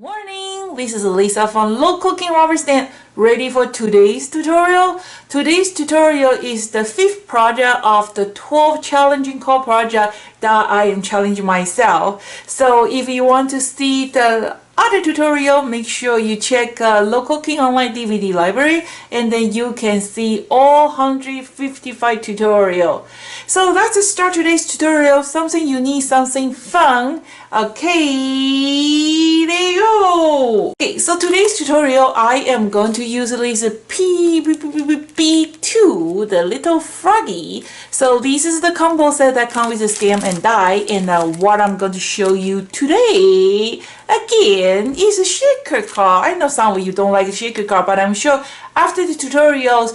Morning, this is Lisa from Local King Rubber Stamp, ready for today's tutorial. Today's tutorial is the 5th project of the 12 challenging card project that I am challenging myself. So if you want to see the other tutorial, make sure you check Local King Online DVD library, and then you can see all 155 tutorial. So let's start today's tutorial. Something unique, something fun. Okay, there you go. Okay, so today's tutorial, I am going to use this P2, the little froggy. So this is the combo set that comes with the stamp and die, and what I'm going to show you today, again, is a shaker card. I know some of you don't like a shaker card, but I'm sure after the tutorials,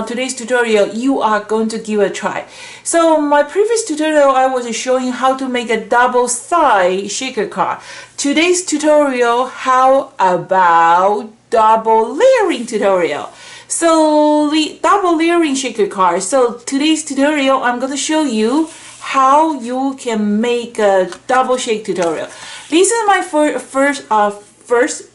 today's tutorial, you are going to give a try. So my previous tutorial, I was showing how to make a double-sided shaker card. Today's tutorial, how about double layering tutorial? So the double layering shaker card. So today's tutorial, I'm going to show you how you can make a double shake tutorial. This is my first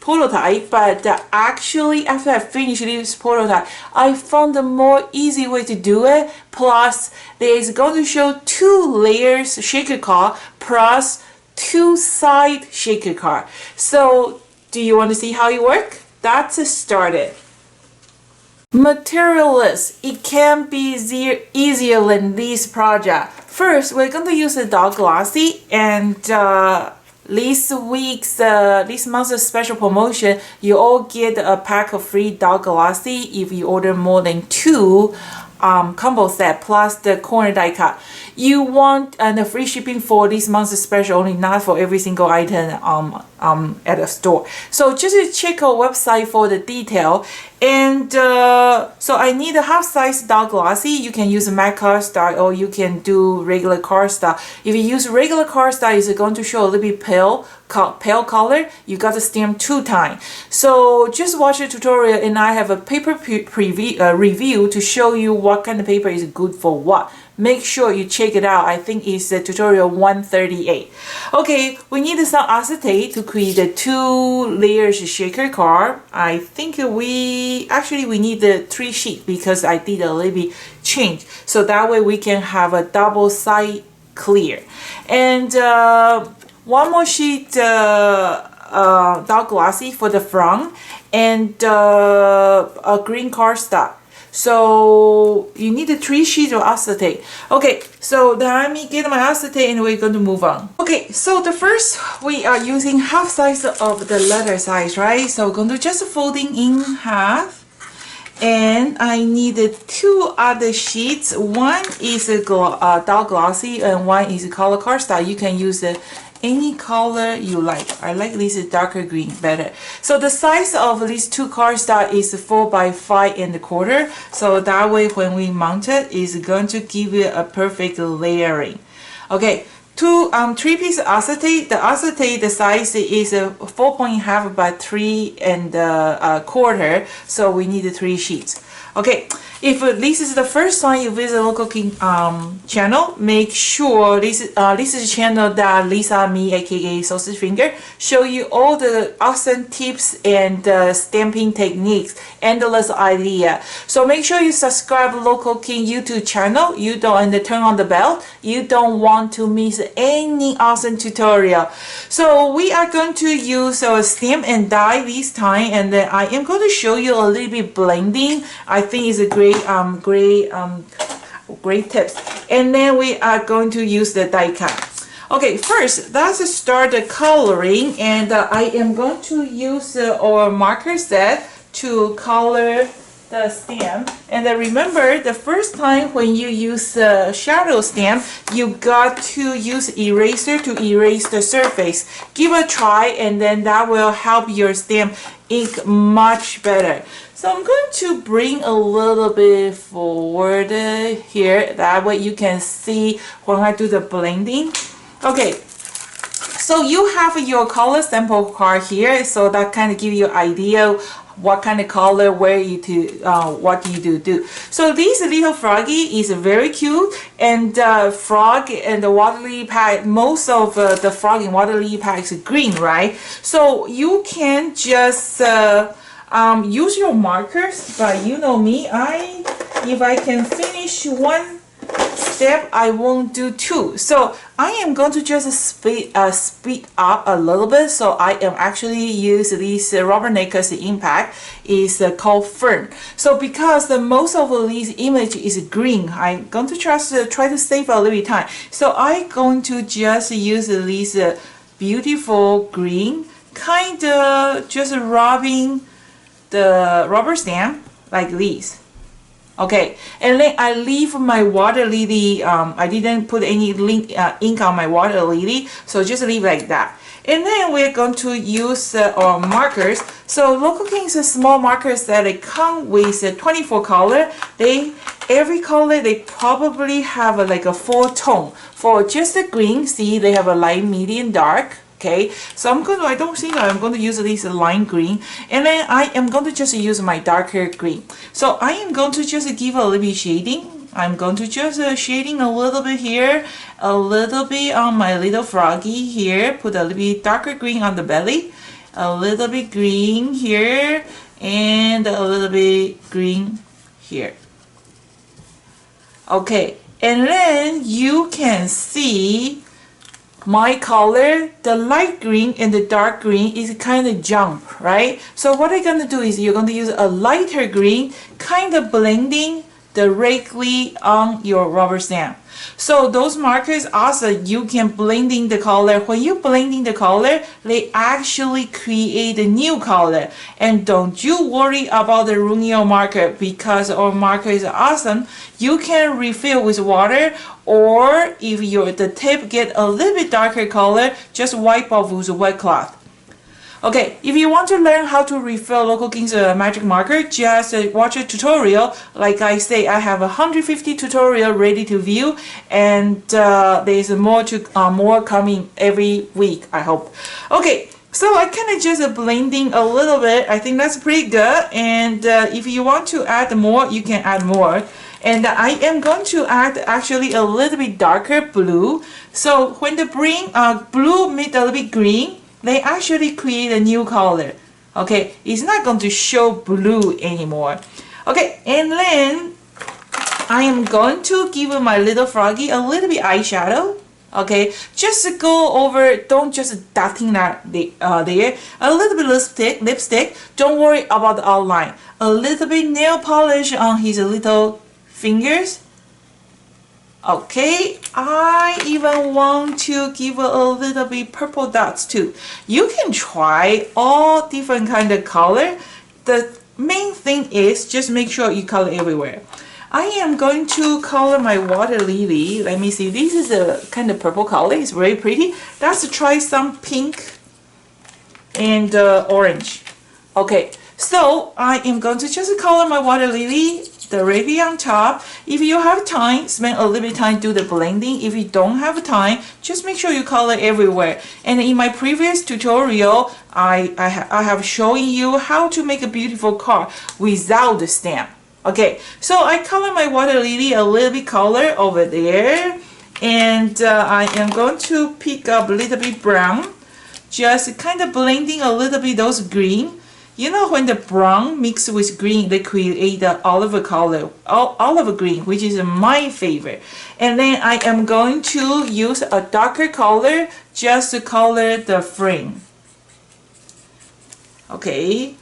prototype, but actually after I finished this prototype, I found a more easy way to do it. Plus, there is going to show 2 layers shaker card plus 2 side shaker card. So, do you want to see how it works? That's started. Material list. It can be easier than this project. First, we're going to use the dark glossy, and this month's special promotion, you all get a pack of free dark glossy if you order more than 2 combo set plus the corner die cut. You want the free shipping for this month's special, only not for every single item at a store. So just check our website for the detail. And so I need a half size dark glossy. You can use matte cardstock or you can do regular cardstock. If you use regular cardstock, it's going to show a little bit pale color. You got to stamp 2 times. So just watch the tutorial, and I have a paper review to show you what kind of paper is good for what. Make sure you check it out. I think it's tutorial 138. Okay, we need some acetate to create the 2 layers shaker card. I think we need the 3 sheets because I did a little bit change. So that way we can have a double side clear. And one more sheet dark glossy for the front, and a green cardstock. So you need 3 sheets of acetate. Okay, so let me get my acetate and we're going to move on. Okay, so the first we are using half size of the letter size, right? So we're going to just folding in half. And I needed 2 other sheets. One is a dark glossy and one is a color cardstock. You can use any color you like. I like this darker green better. So the size of these 2 cardstock is 4 by 5.25. So that way when we mount it, is going to give you a perfect layering. Okay. 3 pieces acetate. The acetate, the size is 4.5 by 3.25. So we need 3 sheets. Okay, if this is the first time you visit Local King channel, make sure this is a channel that Lisa, me, aka Sausage Finger, show you all the awesome tips and stamping techniques, endless idea. So make sure you subscribe Local King YouTube channel. And turn on the bell. You don't want to miss any awesome tutorial. So we are going to use our stamp and die this time, and then I am going to show you a little bit blending. I think it's a great tips. And then we are going to use the die cut. Okay, first let's start the coloring, and I am going to use our marker set to color the stamp. And remember, the first time when you use the shadow stamp, you got to use eraser to erase the surface. Give a try, and then that will help your stamp ink much better. So I'm going to bring a little bit forward here. That way you can see when I do the blending. Okay, so you have your color sample card here. So that kind of give you an idea what kind of color, where you to what you do. So this little froggy is very cute, and frog and the water lily pad, most of the frog in water lily pad is green, right? So you can just use your markers, but you know me, if I can finish one step, I won't do two. So I am going to just speed up a little bit. So I am actually use this Rubbernecker's impact is called Fern. So because the most of these image is green, I'm going to just try to save a little bit time. So I'm going to just use this beautiful green, kind of just rubbing the rubber stamp like this. Okay, and then I leave my water lily, I didn't put any ink on my water lily, so just leave like that. And then we're going to use our markers. So Local King's small markers that they come with 24 color. Every color they probably have like a 4 tone. For just the green, see they have a light, medium, dark. Okay, so I don't think I'm going to use this lime green, and then I am going to just use my darker green. So I am going to just give a little bit shading. I'm going to just shading a little bit here, a little bit on my little froggy here, put a little bit darker green on the belly, a little bit green here, and a little bit green here. Okay, and then you can see my color, the light green and the dark green is kind of jump, right? So what I'm going to do is you're going to use a lighter green, kind of blending directly on your rubber stamp. So those markers also you can blending the color. When you blending the color, they actually create a new color. And don't you worry about the ruining your marker, because our marker is awesome. You can refill with water, or if the tip get a little bit darker color, just wipe off with a wet cloth. Okay, if you want to learn how to refill Local King's magic marker, just watch a tutorial. Like I say, I have 150 tutorial ready to view, and there's more coming every week, I hope. Okay, so I kind of just blending a little bit. I think that's pretty good, and if you want to add more, you can add more. And I am going to add actually a little bit darker blue. So when the blue meet a little bit green, they actually create a new color. Okay, it's not going to show blue anymore. Okay, and then I am going to give my little froggy a little bit eyeshadow. Okay, just go over, don't just dotting that there. A little bit lipstick. Don't worry about the outline. A little bit nail polish on his little fingers. Okay, I even want to give a little bit purple dots too. You can try all different kind of color. The main thing is just make sure you color everywhere. I am going to color my water lily. Let me see, this is a kind of purple color. It's very pretty. Let's try some pink and orange. Okay, so I am going to just color my water lily directly on top. If you have time, spend a little bit of time do the blending. If you don't have time, just make sure you color everywhere. And in my previous tutorial, I have shown you how to make a beautiful card without the stamp. Okay, so I color my water lily a little bit color over there, and I am going to pick up a little bit brown, just kind of blending a little bit those green. You know, when the brown mixed with green, they create the olive color, olive green, which is my favorite. And then I am going to use a darker color just to color the frame. Okay.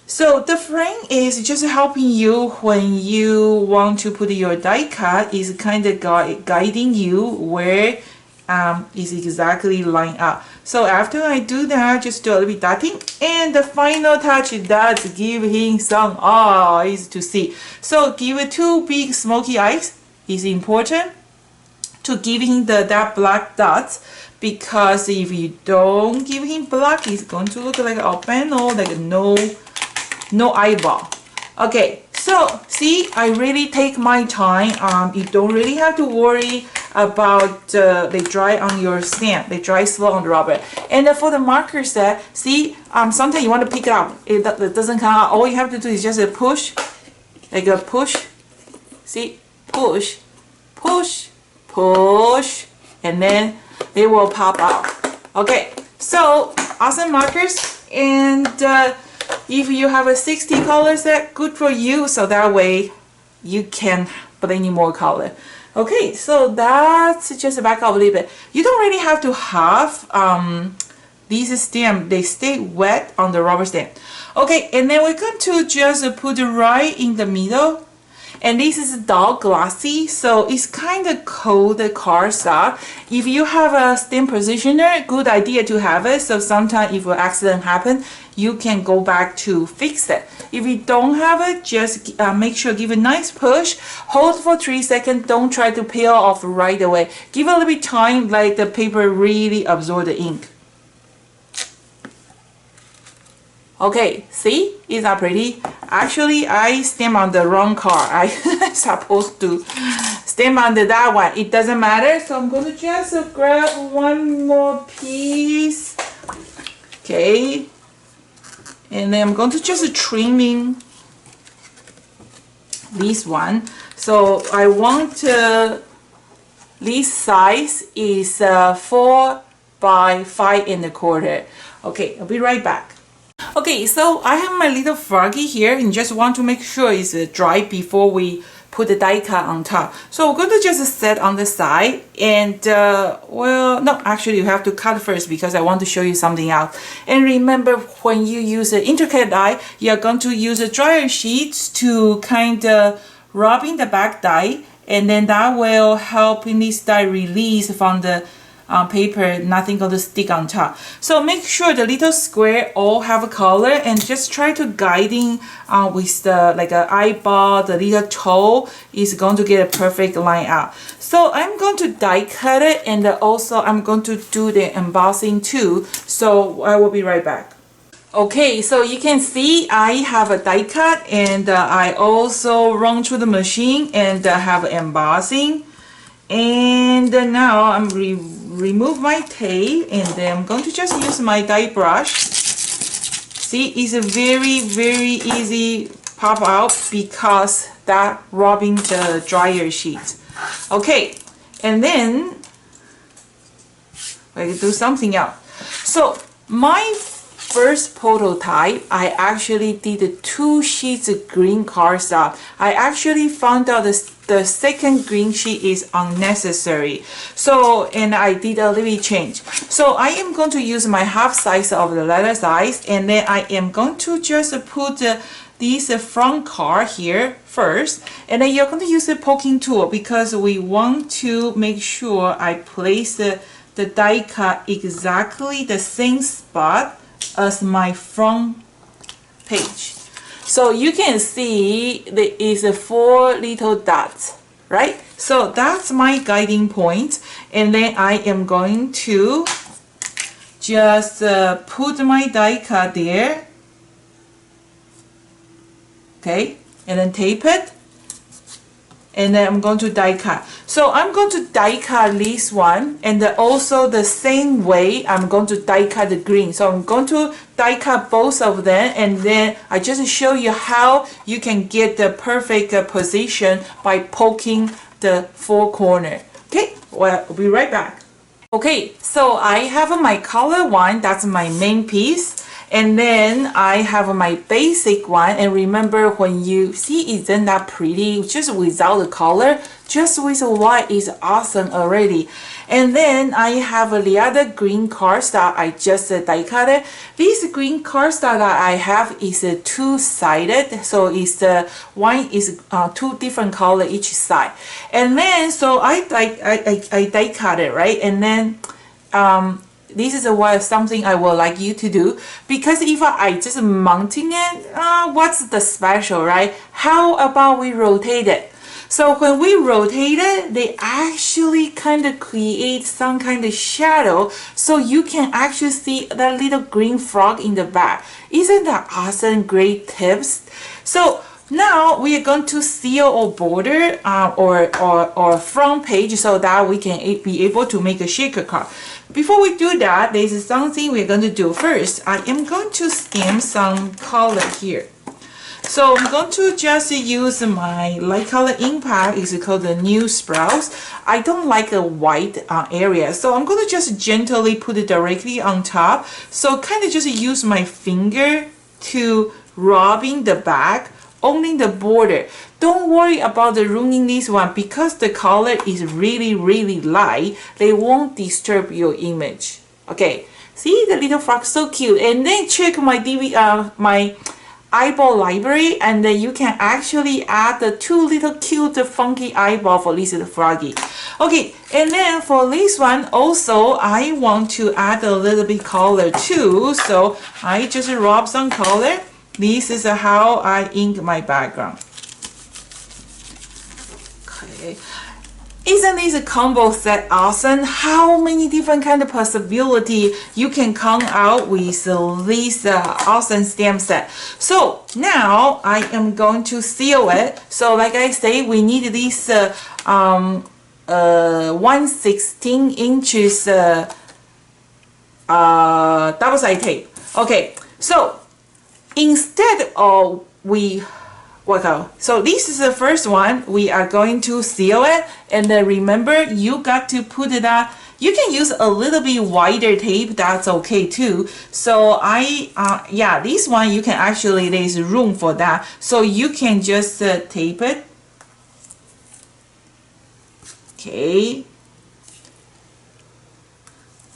So the frame is just helping you when you want to put your die cut, is kind of guiding you where is exactly lined up. So after I do that, just do a little bit dotting, and the final touch, that's give him some eyes to see. So give it 2 big smoky eyes is important to give him that black dots, because if you don't give him black, it's going to look like albino, like no eyeball. Okay, So see, I really take my time. You don't really have to worry about they dry on your stamp. They dry slow on the rubber. And for the marker set, see, sometimes you want to pick it up. It doesn't come out. All you have to do is just push, like a push. See, push, push, push, and then they will pop out. Okay, so awesome markers. And if you have a 60 color set, good for you. So that way you can put any more color. Okay, so that's just back up a little bit. You don't really have to have these stamps. They stay wet on the rubber stamp. Okay, and then we're going to just put it right in the middle. And this is dull glossy, so it's kind of cold cardstock. If you have a stamp positioner, good idea to have it. So sometimes if an accident happens, you can go back to fix it. If you don't have it, just make sure give a nice push. Hold for 3 seconds. Don't try to peel off right away. Give a little bit time, like the paper really absorb the ink. Okay, see, is that pretty? Actually, I stamp on the wrong card. I supposed to stamp on that one. It doesn't matter. So I'm going to just grab one more piece. Okay, and then I'm going to just trimming this one. So I want this size is 4 by 5¼ Okay, I'll be right back. Okay, so I have my little froggy here and just want to make sure it's dry before we put the die cut on top. So we're going to just set on the side and well, no, actually you have to cut first because I want to show you something else. And remember, when you use an intricate die, you're going to use a dryer sheets to kind of rub in the back die, and then that will help in this die release from the paper, nothing going to stick on top. So make sure the little square all have a color and just try to guiding with the like an eyeball, the little toe is going to get a perfect line out. So I'm going to die cut it, and also I'm going to do the embossing too. So I will be right back. Okay, so you can see I have a die cut, and I also run through the machine and have embossing. And now I'm remove my tape, and then I'm going to just use my die brush. See, it's a very easy pop out because that rubbing the dryer sheet. Okay, and then I do something else. So my first prototype, I actually did 2 sheets of green cardstock. I actually found out the second green sheet is unnecessary. So, and I did a little change. So I am going to use my half size of the letter size, and then I am going to just put this front card here first, and then you're going to use a poking tool because we want to make sure I place the die cut exactly the same spot as my front page. So you can see there is 4 little dots, right? So that's my guiding point, and then I am going to just put my die cut there, okay, and then tape it, and then I'm going to die cut. So I'm going to die cut this one, and also the same way I'm going to die cut the green. So I'm going to die cut both of them, and then I just show you how you can get the perfect position by poking the 4 corners. Okay, well, I'll be right back. Okay, so I have my color one, that's my main piece. And then I have my basic one, and remember, when you see, isn't that pretty? Just without the color, just with the white is awesome already. And then I have the other green cardstock. I just die cut it. This green cardstock that I have is 2-sided, so it's one is 2 different color each side. And then so I die cut it, right? And then this is something I would like you to do, because if I just mounting it, what's the special, right? How about we rotate it? So when we rotate it, they actually kind of create some kind of shadow, so you can actually see that little green frog in the back. Isn't that awesome? Great tips. So now we are going to seal or border or front page so that we can be able to make a shaker card. Before we do that, there is something we're going to do. First, I am going to stamp some color here. So I'm going to just use my light color impact. It's called the New Sprouts. I don't like a white area, so I'm going to just gently put it directly on top. So kind of just use my finger to rubbing the back, only the border. Don't worry about the ruining this one because the color is really light. They won't disturb your image. Okay, see the little frog, so cute. And then check my my eyeball library, and then you can actually add the two little cute funky eyeball for this little froggy. Okay, and then for this one also I want to add a little bit color too, so I just rub some color. This is how I ink my background. Okay. Isn't this combo set awesome? How many different kind of possibility you can come out with this awesome stamp set. So now I am going to seal it. So like I say, we need this 1/16 inches double-sided tape. Okay, so instead of so this is the first one. We are going to seal it, and then remember you got to put it on. You can use a little bit wider tape, that's okay too. So yeah, this one you can actually, there's room for that, so you can just tape it. Okay,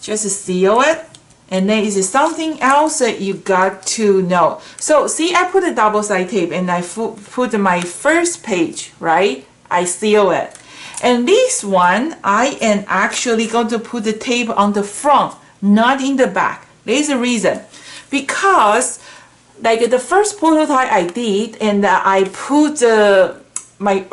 just seal it. And then is something else that you got to know. So see, I put a double-sided tape and I put my first page, right? I seal it. And this one, I am actually going to put the tape on the front, not in the back. There's a reason. Because like the first prototype I did, and I put my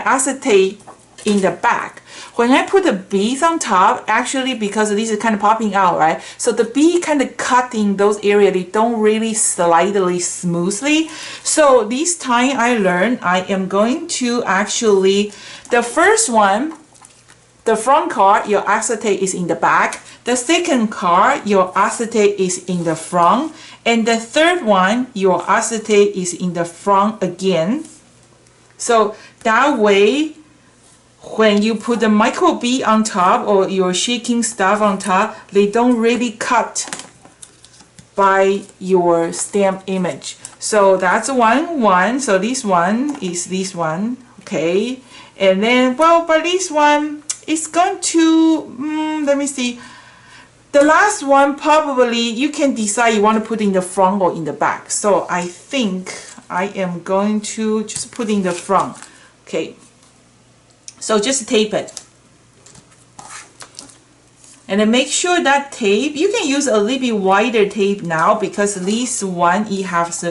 acetate in the back. When I put the beads on top, actually because this is kind of popping out, right? So the bead kind of cut in those areas, they don't really slightly smoothly. So this time I learned I am going to actually, the first one, the front card, your acetate is in the back. The second card, your acetate is in the front. And the third one, your acetate is in the front again. So that way, when you put the micro bead on top or your shaking stuff on top, they don't really cut by your stamp image. So that's one. So this one is this one, okay. And then, well, but this one is going to, let me see. The last one, probably you can decide you want to put in the front or in the back. So I think I am going to just put in the front, okay. So just tape it. And then make sure that tape, you can use a little bit wider tape now because this one, it has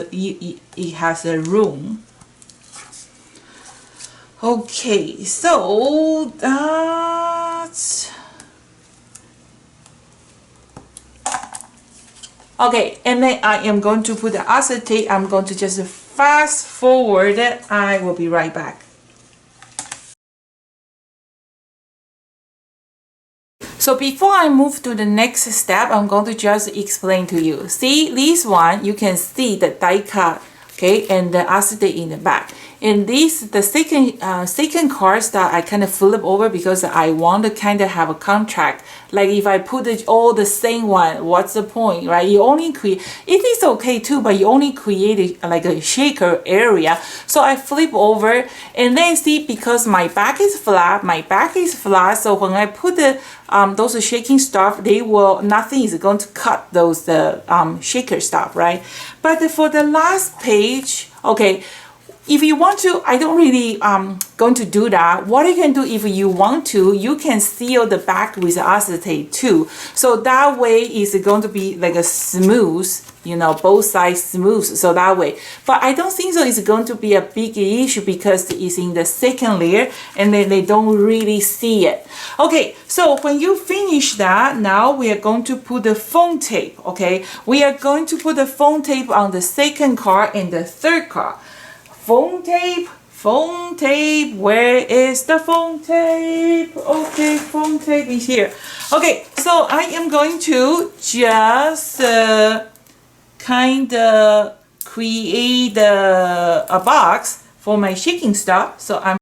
a room. Okay, so that's... Okay, and then I am going to put the acetate. I'm going to just fast forward it. I will be right back. So before I move to the next step, I'm going to just explain to you. See, this one, you can see the die cut, okay, and the acetate in the back. And this, the second cards that I kind of flip over because I want to kind of have a contract. Like if I put it all the same one, what's the point, right? You only create, it is okay too, but you only create like a shaker area. So I flip over and then see, because my back is flat, so when I put the those shaking stuff, they will, nothing is going to cut those shaker stuff, right? But for the last page, okay, if you want to, I don't really going to do that. What you can do, if you want to, you can seal the back with acetate too. So that way is going to be like a smooth, you know, both sides smooth. So that way, but I don't think so it's going to be a big issue because it's in the second layer and then they don't really see it. Okay, so when you finish that, now we are going to put the foam tape. Okay, we are going to put the foam tape on the second card and the third card. Foam tape. Foam tape. Where is the foam tape? Okay, foam tape is here. Okay, so I am going to just kind of create a box for my shaking stuff. So I'm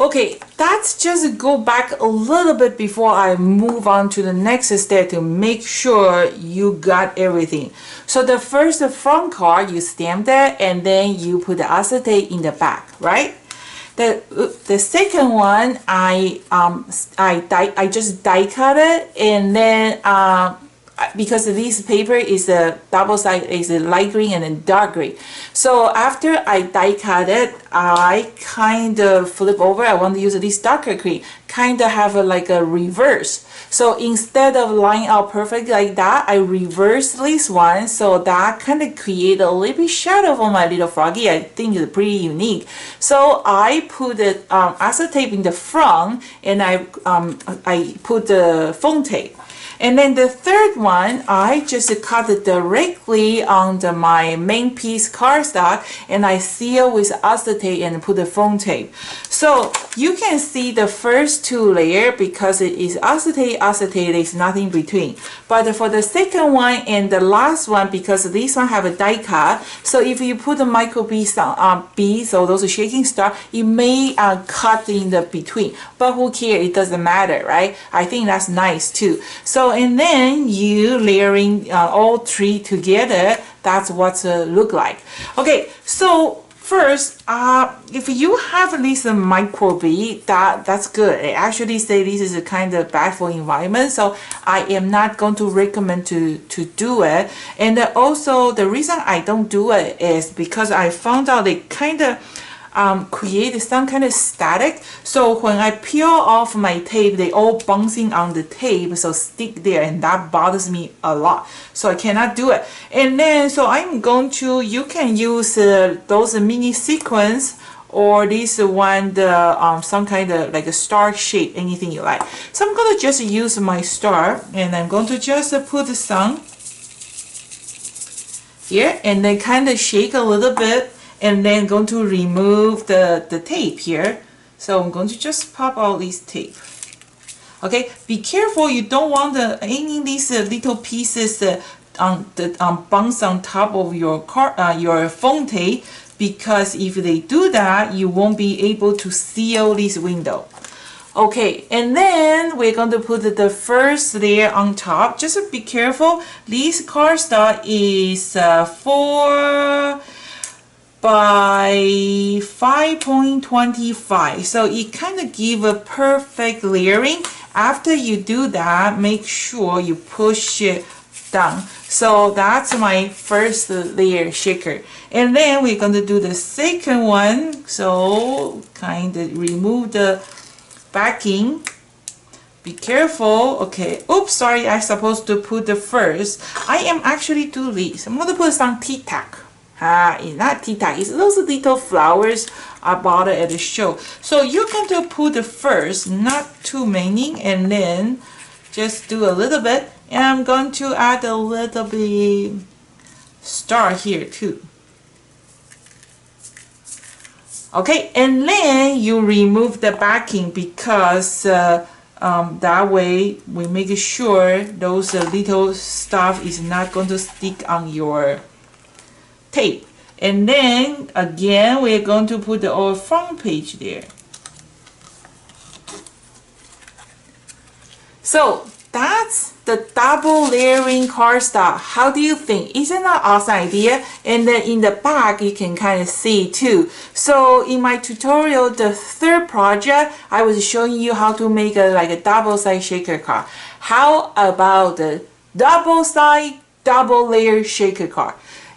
okay, let's just go back a little bit before I move on to the next step to make sure you got everything. So the first front card, you stamp that and then you put the acetate in the back, right? The second one, I just die cut it, and then because this paper is a double side, is a light green and then dark green. So after I die cut it, I kind of flip over. I want to use this darker green, kind of have like a reverse. So instead of line out perfectly like that, I reverse this one, so that kind of create a little bit shadow for my little froggy. I think it's pretty unique. So I put the acetate in the front, and I put the foam tape. And then the third one, I just cut it directly on my main piece cardstock, and I seal with acetate and put the foam tape. So you can see the first two layers because it is acetate, there is nothing between. But for the second one and the last one, because this one have a die cut, so if you put the micro beads or those shaking stuff, it may cut in the between. But who cares? It doesn't matter, right? I think that's nice too. So and then you layering all three together. That's what it look like. Okay, so first, if you have this micro bead, that's good. I actually say this is a kind of bad for environment, so I am not going to recommend to do it. And also the reason I don't do it is because I found out they kind of create some kind of static. So when I peel off my tape, they all bouncing on the tape, so stick there, and that bothers me a lot. So I cannot do it. And then, so I'm going to, you can use those mini sequins, or this one, the some kind of like a star shape, anything you like. So I'm going to just use my star, and I'm going to just put some here, and then kind of shake a little bit, and then going to remove the tape here. So I'm going to just pop out this tape. Okay, be careful, you don't want any of these little pieces bounce on top of your foam tape, because if they do that, you won't be able to seal this window. Okay, and then we're going to put the first layer on top. Just be careful, this cardstock is 4 by 5.25, so it kind of give a perfect layering. After you do that, make sure you push it down. So that's my first layer shaker, and then we're going to do the second one. So kind of remove the backing. Be careful. Okay, oops, sorry, I'm supposed to put the first. I am actually do this. I'm going to put some tea tack. It's not tea tack, it's those little flowers I bought at the show. So you're going to put the first, not too many, and then just do a little bit. And I'm going to add a little bit star here too. Okay, and then you remove the backing, because that way we make sure those little stuff is not going to stick on your tape. And then again, we're going to put our front page there. So that's the double layering cardstock. How do you think? Isn't that an awesome idea? And then in the back, you can kind of see too. So in my tutorial, the third project, I was showing you how to make like a double side shaker card. How about the double side, double layer shaker card?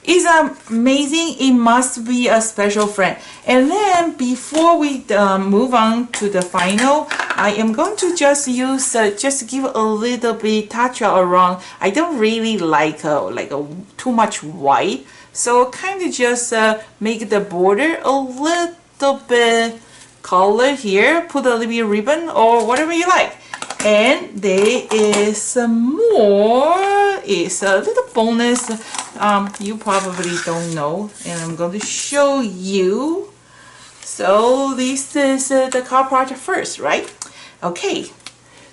It's amazing. It must be a special friend. And then before we move on to the final, I am going to just use just give a little bit touch around. I don't really like too much white, so kind of just make the border a little bit color here. Put a little bit ribbon or whatever you like. And there is some more. It's a little bonus you probably don't know, and I'm going to show you. So this is the card project first, right? Okay,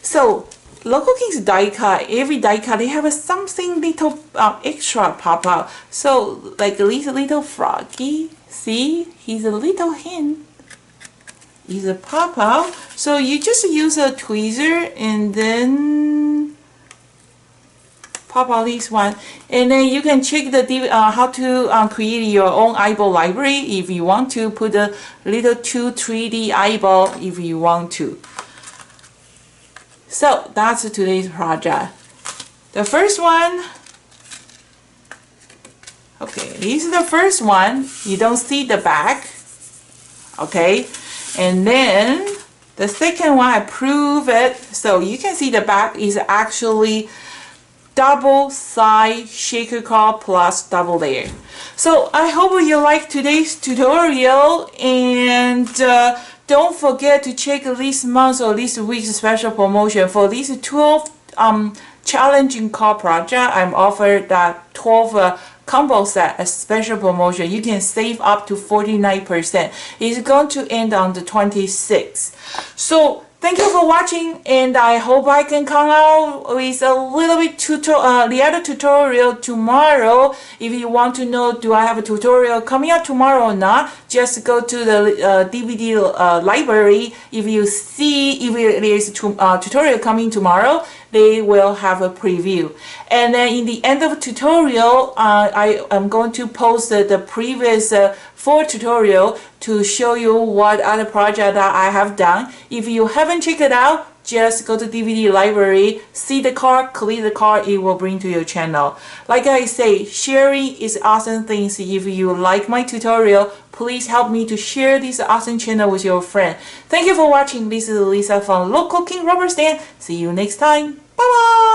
so Local King's die cut, every die cut they have something little extra pop out. So like this little froggy, see, he's a little hen. He's a pop out. So you just use a tweezer and then pop out this one, and then you can check the how to create your own eyeball library if you want to put a little 3D eyeball if you want to. So that's today's project. The first one, okay, this is the first one. You don't see the back, okay, and then the second one I prove it, so you can see the back is actually double-sided shaker card plus double layer. So I hope you like today's tutorial, and don't forget to check this month or this week's special promotion for these 12 challenging card project. I'm offered that 12 combo set a special promotion. You can save up to 49%. It's going to end on the 26th. So thank you for watching, and I hope I can come out with a little bit the other tutorial tomorrow. If you want to know, do I have a tutorial coming out tomorrow or not, just go to the DVD library. If you see if there is a tutorial coming tomorrow, they will have a preview. And then in the end of the tutorial, I am going to post the previous 4 tutorial to show you what other project that I have done. If you haven't checked it out, just go to DVD library, see the card, click the card, it will bring to your channel. Like I say, sharing is awesome things. If you like my tutorial, please help me to share this awesome channel with your friend. Thank you for watching. This is Lisa from Local King Rubber Stand. See you next time. Bye bye.